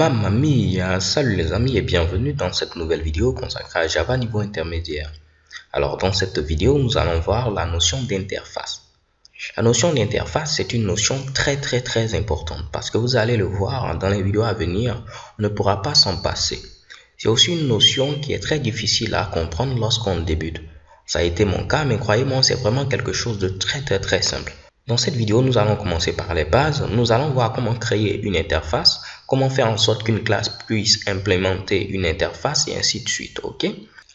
Mamma mia, salut les amis et bienvenue dans cette nouvelle vidéo consacrée à Java niveau intermédiaire. Alors dans cette vidéo, nous allons voir la notion d'interface. La notion d'interface, c'est une notion très importante parce que vous allez le voir dans les vidéos à venir, on ne pourra pas s'en passer. C'est aussi une notion qui est très difficile à comprendre lorsqu'on débute. Ça a été mon cas, mais croyez-moi, c'est vraiment quelque chose de très simple. Dans cette vidéo, nous allons commencer par les bases. Nous allons voir comment créer une interface, comment faire en sorte qu'une classe puisse implémenter une interface et ainsi de suite, ok?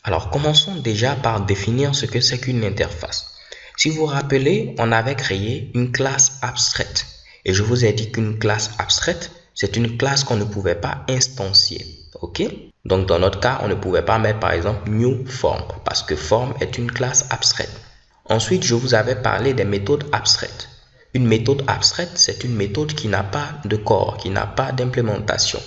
Alors, commençons déjà par définir ce que c'est qu'une interface. Si vous vous rappelez, on avait créé une classe abstraite. Et je vous ai dit qu'une classe abstraite, c'est une classe qu'on ne pouvait pas instancier, ok? Donc, dans notre cas, on ne pouvait pas mettre par exemple new form parce que form est une classe abstraite. Ensuite, je vous avais parlé des méthodes abstraites. Une méthode abstraite, c'est une méthode qui n'a pas de corps, qui n'a pas d'implémentation.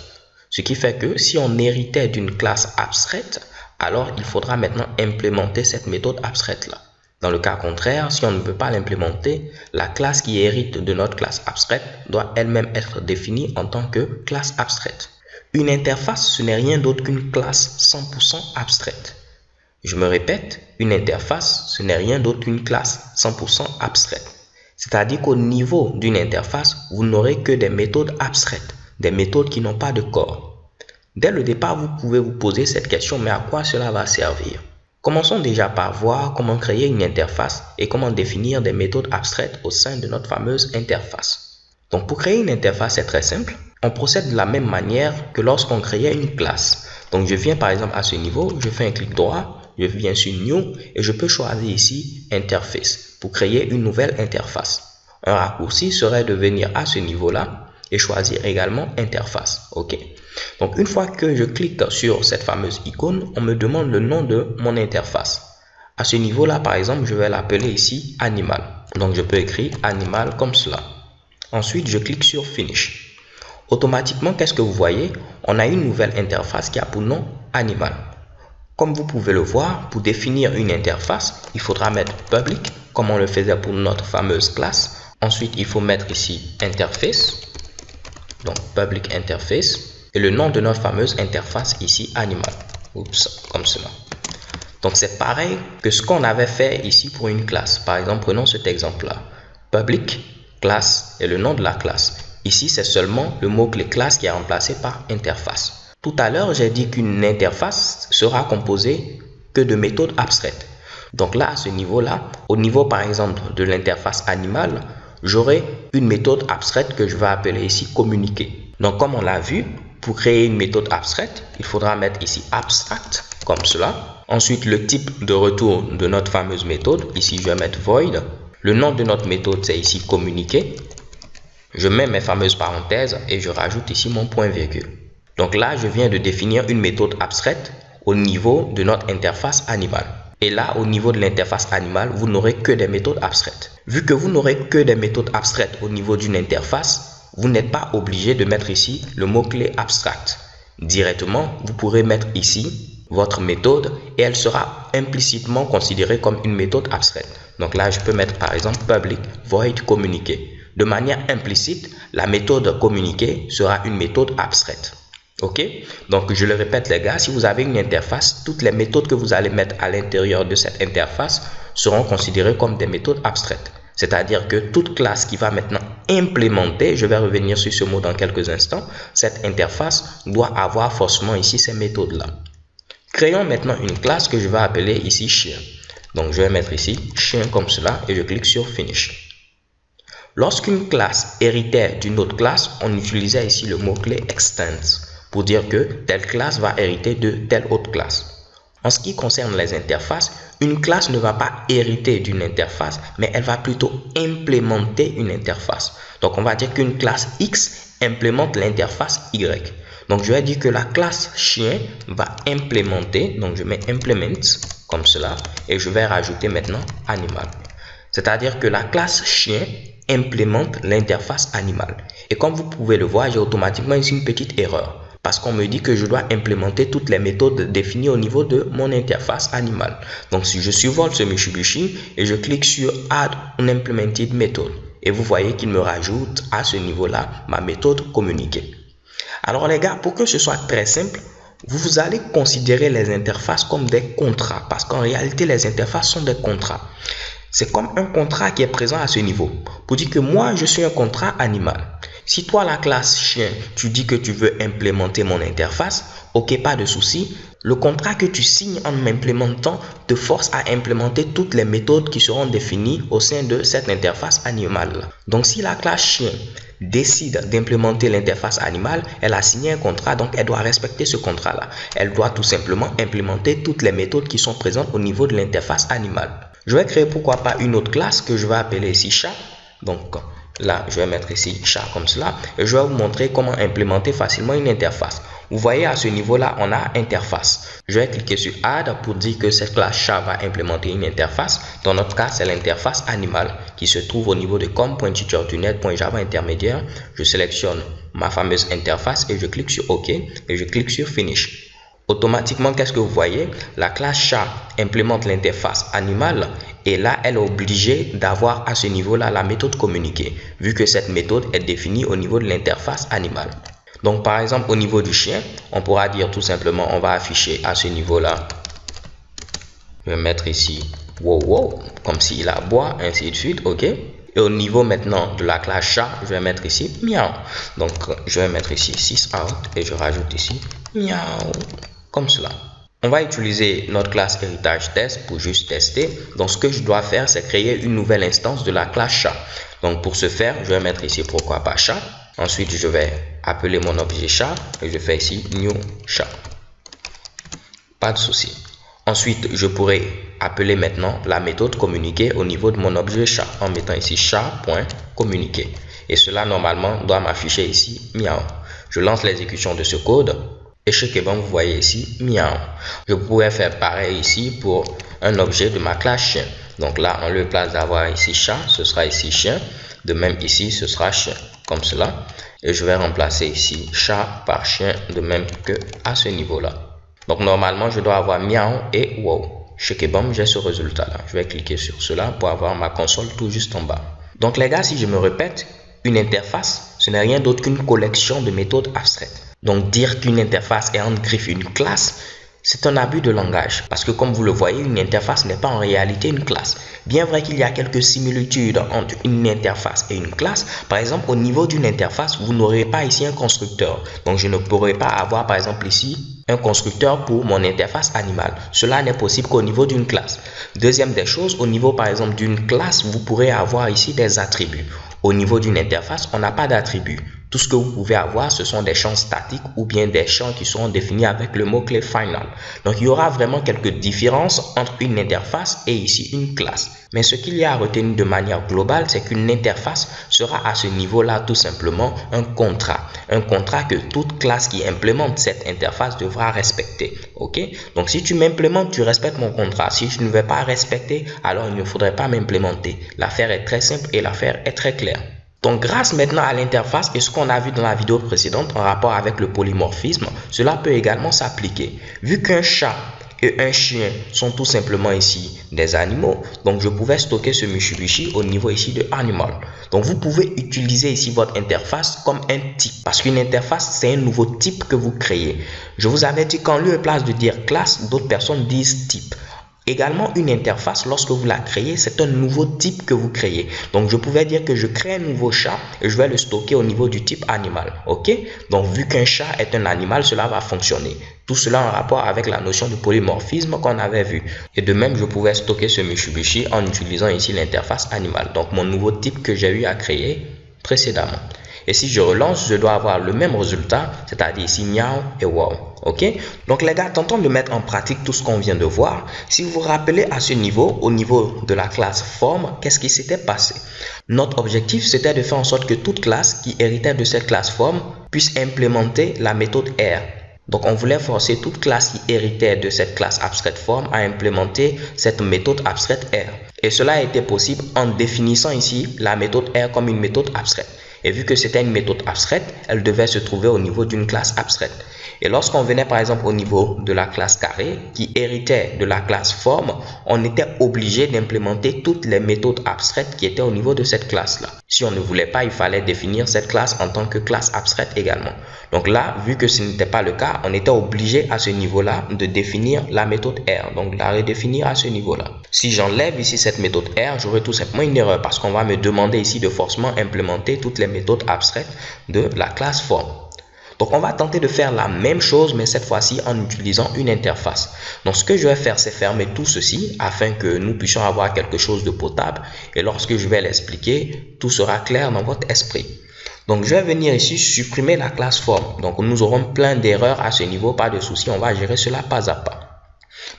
Ce qui fait que si on héritait d'une classe abstraite, alors il faudra maintenant implémenter cette méthode abstraite-là. Dans le cas contraire, si on ne veut pas l'implémenter, la classe qui hérite de notre classe abstraite doit elle-même être définie en tant que classe abstraite. Une interface, ce n'est rien d'autre qu'une classe 100% abstraite. Je me répète, une interface, ce n'est rien d'autre qu'une classe 100% abstraite. C'est-à-dire qu'au niveau d'une interface, vous n'aurez que des méthodes abstraites, des méthodes qui n'ont pas de corps. Dès le départ, vous pouvez vous poser cette question, mais à quoi cela va servir? Commençons déjà par voir comment créer une interface et comment définir des méthodes abstraites au sein de notre fameuse interface. Donc pour créer une interface, c'est très simple. On procède de la même manière que lorsqu'on créait une classe. Donc je viens par exemple à ce niveau, je fais un clic droit, je viens sur New et je peux choisir ici Interface pour créer une nouvelle interface. Un raccourci serait de venir à ce niveau-là et choisir également Interface. Ok. Donc une fois que je clique sur cette fameuse icône, on me demande le nom de mon interface. À ce niveau-là, par exemple, je vais l'appeler ici Animal. Donc je peux écrire Animal comme cela. Ensuite, je clique sur Finish. Automatiquement, qu'est-ce que vous voyez? On a une nouvelle interface qui a pour nom Animal. Comme vous pouvez le voir, pour définir une interface, il faudra mettre public, comme on le faisait pour notre fameuse classe. Ensuite, il faut mettre ici interface, donc public interface, et le nom de notre fameuse interface ici animal. Oups, comme cela. Donc c'est pareil que ce qu'on avait fait ici pour une classe. Par exemple, prenons cet exemple-là. Public, classe et le nom de la classe. Ici, c'est seulement le mot-clé classe qui est remplacé par interface. Tout à l'heure, j'ai dit qu'une interface sera composée que de méthodes abstraites. Donc là, à ce niveau-là, au niveau par exemple de l'interface animale, j'aurai une méthode abstraite que je vais appeler ici communiquer. Donc comme on l'a vu, pour créer une méthode abstraite, il faudra mettre ici abstract comme cela. Ensuite, le type de retour de notre fameuse méthode, ici je vais mettre void. Le nom de notre méthode, c'est ici communiquer. Je mets mes fameuses parenthèses et je rajoute ici mon point virgule. Donc là, je viens de définir une méthode abstraite au niveau de notre interface animale. Et là, au niveau de l'interface animale, vous n'aurez que des méthodes abstraites. Vu que vous n'aurez que des méthodes abstraites au niveau d'une interface, vous n'êtes pas obligé de mettre ici le mot-clé abstract. Directement, vous pourrez mettre ici votre méthode et elle sera implicitement considérée comme une méthode abstraite. Donc là, je peux mettre par exemple public void communiquer. De manière implicite, la méthode communiquer sera une méthode abstraite. Ok, donc je le répète les gars, si vous avez une interface, toutes les méthodes que vous allez mettre à l'intérieur de cette interface seront considérées comme des méthodes abstraites. C'est-à-dire que toute classe qui va maintenant implémenter, je vais revenir sur ce mot dans quelques instants, cette interface doit avoir forcément ici ces méthodes-là. Créons maintenant une classe que je vais appeler ici chien. Donc je vais mettre ici chien comme cela et je clique sur Finish. Lorsqu'une classe héritait d'une autre classe, on utilisait ici le mot-clé extends pour dire que telle classe va hériter de telle autre classe. En ce qui concerne les interfaces, une classe ne va pas hériter d'une interface, mais elle va plutôt implémenter une interface. Donc on va dire qu'une classe X implémente l'interface Y. Donc je vais dire que la classe chien va implémenter, donc je mets implement comme cela, et je vais rajouter maintenant animal. C'est-à-dire que la classe chien implémente l'interface animale. Et comme vous pouvez le voir, j'ai automatiquement ici une petite erreur. Parce qu'on me dit que je dois implémenter toutes les méthodes définies au niveau de mon interface animale. Donc si je survole ce Mitsubishi et je clique sur Add Unimplemented Method, et vous voyez qu'il me rajoute à ce niveau-là ma méthode communiquer. Alors les gars, pour que ce soit très simple, vous allez considérer les interfaces comme des contrats, parce qu'en réalité, les interfaces sont des contrats. C'est comme un contrat qui est présent à ce niveau. Pour dire que moi, je suis un contrat animal. Si toi, la classe chien, tu dis que tu veux implémenter mon interface, ok, pas de souci. Le contrat que tu signes en m'implémentant te force à implémenter toutes les méthodes qui seront définies au sein de cette interface animale. Donc, si la classe chien décide d'implémenter l'interface animale, elle a signé un contrat, donc elle doit respecter ce contrat-là. Elle doit tout simplement implémenter toutes les méthodes qui sont présentes au niveau de l'interface animale. Je vais créer pourquoi pas une autre classe que je vais appeler ici chat. Donc là, je vais mettre ici chat comme cela et je vais vous montrer comment implémenter facilement une interface. Vous voyez à ce niveau-là, on a interface. Je vais cliquer sur add pour dire que cette classe chat va implémenter une interface. Dans notre cas, c'est l'interface animale qui se trouve au niveau de com.teacher2net.java intermédiaire. Je sélectionne ma fameuse interface et je clique sur OK et je clique sur finish. Automatiquement, qu'est-ce que vous voyez? La classe chat implémente l'interface animale et là, elle est obligée d'avoir à ce niveau-là la méthode communiquer, vu que cette méthode est définie au niveau de l'interface animale. Donc, par exemple, au niveau du chien, on pourra dire tout simplement, on va afficher à ce niveau-là. Je vais mettre ici wow wow, comme s'il aboie, ainsi de suite, ok? Et au niveau maintenant de la classe chat, je vais mettre ici miaou. Donc, je vais mettre ici 6 out et je rajoute ici miaou. Comme cela. On va utiliser notre classe héritage test pour juste tester. Donc, ce que je dois faire, c'est créer une nouvelle instance de la classe chat. Donc, pour ce faire, je vais mettre ici pourquoi pas chat. Ensuite, je vais appeler mon objet chat et je fais ici new chat. Pas de souci. Ensuite, je pourrais appeler maintenant la méthode communiquer au niveau de mon objet chat en mettant ici chat.communiquer. Et cela, normalement, doit m'afficher ici miaou. Je lance l'exécution de ce code. Et chez Kebam, vous voyez ici miaou. Je pourrais faire pareil ici pour un objet de ma classe chien. Donc là, en lieu de place d'avoir ici chat, ce sera ici chien. De même ici, ce sera chien, comme cela. Et je vais remplacer ici chat par chien, de même que à ce niveau-là. Donc normalement, je dois avoir miaou et wow. Chez Kebam, j'ai ce résultat-là. Je vais cliquer sur cela pour avoir ma console tout juste en bas. Donc les gars, si je me répète, une interface, ce n'est rien d'autre qu'une collection de méthodes abstraites. Donc, dire qu'une interface est en griffe une classe, c'est un abus de langage. Parce que comme vous le voyez, une interface n'est pas en réalité une classe. Bien vrai qu'il y a quelques similitudes entre une interface et une classe. Par exemple, au niveau d'une interface, vous n'aurez pas ici un constructeur. Donc, je ne pourrai pas avoir, par exemple, ici, un constructeur pour mon interface animale. Cela n'est possible qu'au niveau d'une classe. Deuxième des choses, au niveau, par exemple, d'une classe, vous pourrez avoir ici des attributs. Au niveau d'une interface, on n'a pas d'attributs. Tout ce que vous pouvez avoir, ce sont des champs statiques ou bien des champs qui seront définis avec le mot-clé final. Donc, il y aura vraiment quelques différences entre une interface et ici une classe. Mais ce qu'il y a à retenir de manière globale, c'est qu'une interface sera à ce niveau-là tout simplement un contrat. Un contrat que toute classe qui implémente cette interface devra respecter. Ok? Donc, si tu m'implémentes, tu respectes mon contrat. Si je ne vais pas respecter, alors il ne faudrait pas m'implémenter. L'affaire est très simple et l'affaire est très claire. Donc, grâce maintenant à l'interface et ce qu'on a vu dans la vidéo précédente en rapport avec le polymorphisme, cela peut également s'appliquer. Vu qu'un chat et un chien sont tout simplement ici des animaux, donc je pouvais stocker ce Mitsubishi au niveau ici de animal. Donc, vous pouvez utiliser ici votre interface comme un type. Parce qu'une interface, c'est un nouveau type que vous créez. Je vous avais dit qu'en lieu et place de dire classe, d'autres personnes disent type. Également, une interface, lorsque vous la créez, c'est un nouveau type que vous créez. Donc, je pouvais dire que je crée un nouveau chat et je vais le stocker au niveau du type animal. Ok? Donc, vu qu'un chat est un animal, cela va fonctionner. Tout cela en rapport avec la notion de polymorphisme qu'on avait vu. Et de même, je pouvais stocker ce Mitsubishi en utilisant ici l'interface animale. Donc, mon nouveau type que j'ai eu à créer précédemment. Et si je relance, je dois avoir le même résultat, c'est-à-dire ici miaou et wow. Ok? Donc les gars, tentons de mettre en pratique tout ce qu'on vient de voir. Si vous vous rappelez à ce niveau, au niveau de la classe form, qu'est-ce qui s'était passé? Notre objectif, c'était de faire en sorte que toute classe qui héritait de cette classe form puisse implémenter la méthode R. Donc, on voulait forcer toute classe qui héritait de cette classe abstraite form à implémenter cette méthode abstraite R. Et cela a été possible en définissant ici la méthode R comme une méthode abstraite. Et vu que c'était une méthode abstraite, elle devait se trouver au niveau d'une classe abstraite. Et lorsqu'on venait par exemple au niveau de la classe carré qui héritait de la classe forme, on était obligé d'implémenter toutes les méthodes abstraites qui étaient au niveau de cette classe-là. Si on ne voulait pas, il fallait définir cette classe en tant que classe abstraite également. Donc là, vu que ce n'était pas le cas, on était obligé à ce niveau-là de définir la méthode R, donc de la redéfinir à ce niveau-là. Si j'enlève ici cette méthode R, j'aurai tout simplement une erreur parce qu'on va me demander ici de forcément implémenter toutes les méthodes abstraites de la classe forme. Donc, on va tenter de faire la même chose, mais cette fois-ci en utilisant une interface. Donc, ce que je vais faire, c'est fermer tout ceci afin que nous puissions avoir quelque chose de potable. Et lorsque je vais l'expliquer, tout sera clair dans votre esprit. Donc, je vais venir ici supprimer la classe forme. Donc, nous aurons plein d'erreurs à ce niveau, pas de souci, on va gérer cela pas à pas.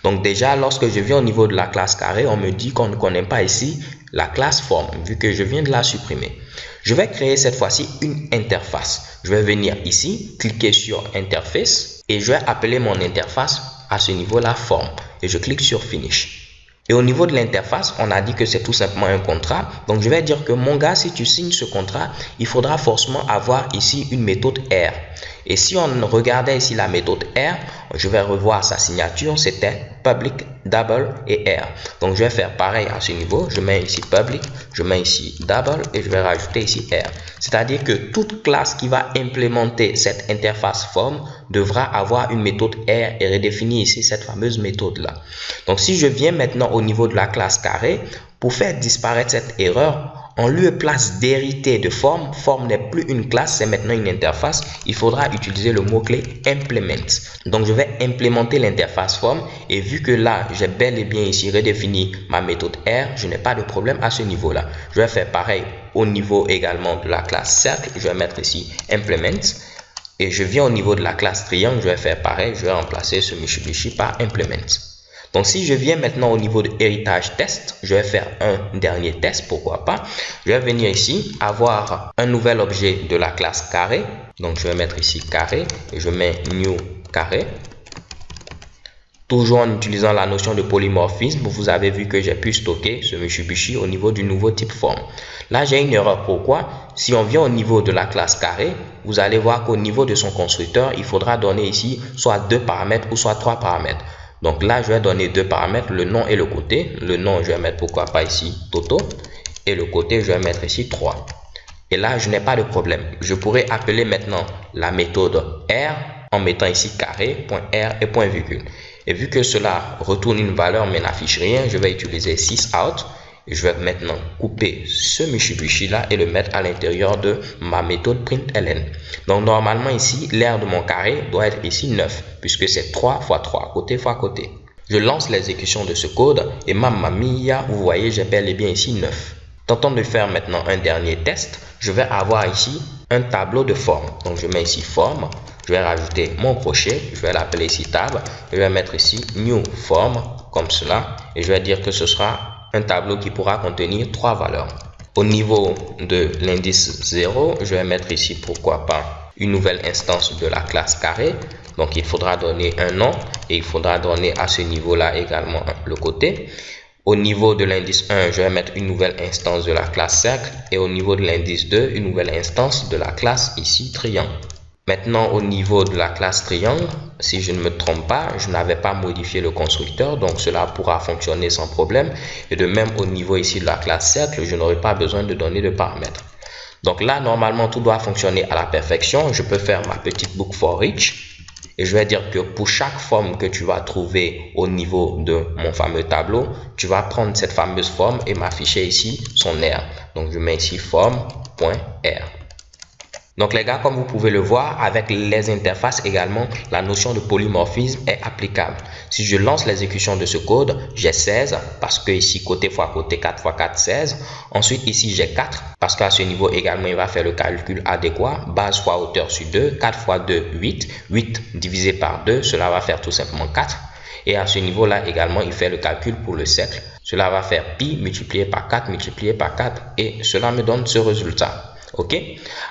Donc déjà, lorsque je viens au niveau de la classe carré, on me dit qu'on ne connaît pas ici la classe forme, vu que je viens de la supprimer. Je vais créer cette fois-ci une interface. Je vais venir ici, cliquer sur interface et je vais appeler mon interface à ce niveau-là forme. Et je clique sur finish. Et au niveau de l'interface, on a dit que c'est tout simplement un contrat. Donc, je vais dire que mon gars, si tu signes ce contrat, il faudra forcément avoir ici une méthode R. Et si on regardait ici la méthode R, je vais revoir sa signature, c'était public, double et R. Donc, je vais faire pareil à ce niveau. Je mets ici public, je mets ici double et je vais rajouter ici R. C'est-à-dire que toute classe qui va implémenter cette interface forme devra avoir une méthode R et redéfinir ici cette fameuse méthode-là. Donc, si je viens maintenant au niveau de la classe carré, pour faire disparaître cette erreur, en lieu place d'hériter de forme, forme n'est plus une classe, c'est maintenant une interface. Il faudra utiliser le mot-clé implement. Donc, je vais implémenter l'interface forme et vu que là, j'ai bel et bien ici redéfini ma méthode R, je n'ai pas de problème à ce niveau-là. Je vais faire pareil au niveau également de la classe cercle. Je vais mettre ici implement. Et je viens au niveau de la classe triangle, je vais faire pareil. Je vais remplacer ce Mitsubishi par implement. Donc, si je viens maintenant au niveau de héritage test, je vais faire un dernier test, pourquoi pas. Je vais venir ici, avoir un nouvel objet de la classe carré. Donc, je vais mettre ici carré et je mets new carré. Toujours en utilisant la notion de polymorphisme, vous avez vu que j'ai pu stocker ce Mitsubishi au niveau du nouveau type forme. Là, j'ai une erreur. Pourquoi? Si on vient au niveau de la classe carré, vous allez voir qu'au niveau de son constructeur, il faudra donner ici soit 2 paramètres ou soit 3 paramètres. Donc là, je vais donner 2 paramètres, le nom et le côté. Le nom, je vais mettre pourquoi pas ici Toto. Et le côté, je vais mettre ici 3. Et là, je n'ai pas de problème. Je pourrais appeler maintenant la méthode R en mettant ici carré, point R et point virgule. Et vu que cela retourne une valeur mais n'affiche rien, je vais utiliser sysout. Et je vais maintenant couper ce Mitsubishi là et le mettre à l'intérieur de ma méthode println. Donc normalement ici, l'aire de mon carré doit être ici 9 puisque c'est 3 fois 3, côté fois côté. Je lance l'exécution de ce code et mamma mia, vous voyez, j'ai bel et bien ici 9. Tentons de faire maintenant un dernier test. Je vais avoir ici un tableau de forme. Donc je mets ici forme. Je vais rajouter mon crochet. Je vais l'appeler ici tab. Je vais mettre ici new form comme cela. Et je vais dire que ce sera un tableau qui pourra contenir 3 valeurs. Au niveau de l'indice 0, je vais mettre ici pourquoi pas une nouvelle instance de la classe carré. Donc il faudra donner un nom et il faudra donner à ce niveau-là également le côté. Au niveau de l'indice 1, je vais mettre une nouvelle instance de la classe cercle et au niveau de l'indice 2, une nouvelle instance de la classe ici triangle. Maintenant, au niveau de la classe triangle, si je ne me trompe pas, je n'avais pas modifié le constructeur, donc cela pourra fonctionner sans problème. Et de même, au niveau ici de la classe cercle, je n'aurai pas besoin de donner de paramètres. Donc là, normalement, tout doit fonctionner à la perfection. Je peux faire ma petite boucle for each. Et je vais dire que pour chaque forme que tu vas trouver au niveau de mon fameux tableau, tu vas prendre cette fameuse forme et m'afficher ici son R. Donc, je mets ici forme.r. Donc les gars, comme vous pouvez le voir, avec les interfaces également, la notion de polymorphisme est applicable. Si je lance l'exécution de ce code, j'ai 16 parce que ici côté fois côté 4 fois 4, 16. Ensuite ici j'ai 4 parce qu'à ce niveau également il va faire le calcul adéquat. Base fois hauteur sur 2, 4 fois 2, 8. 8 divisé par 2, cela va faire tout simplement 4. Et à ce niveau-là également, il fait le calcul pour le cercle. Cela va faire pi multiplié par 4 multiplié par 4 et cela me donne ce résultat. Ok,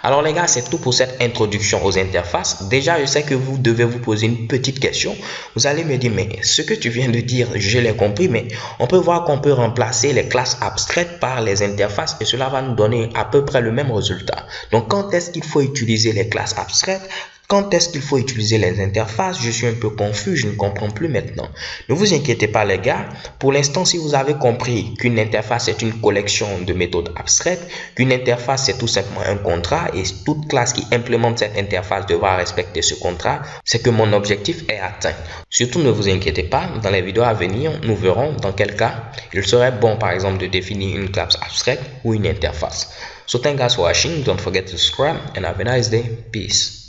alors les gars, c'est tout pour cette introduction aux interfaces. Déjà, je sais que vous devez vous poser une petite question. Vous allez me dire, mais ce que tu viens de dire, je l'ai compris, mais on peut voir qu'on peut remplacer les classes abstraites par les interfaces et cela va nous donner à peu près le même résultat. Donc, quand est-ce qu'il faut utiliser les classes abstraites? Quand est-ce qu'il faut utiliser les interfaces? Je suis un peu confus, je ne comprends plus maintenant. Ne vous inquiétez pas les gars, pour l'instant si vous avez compris qu'une interface est une collection de méthodes abstraites, qu'une interface c'est tout simplement un contrat et toute classe qui implémente cette interface devra respecter ce contrat, c'est que mon objectif est atteint. Surtout ne vous inquiétez pas, dans les vidéos à venir, nous verrons dans quel cas il serait bon par exemple de définir une classe abstraite ou une interface. So thank you guys for watching, don't forget to subscribe and have a nice day, peace.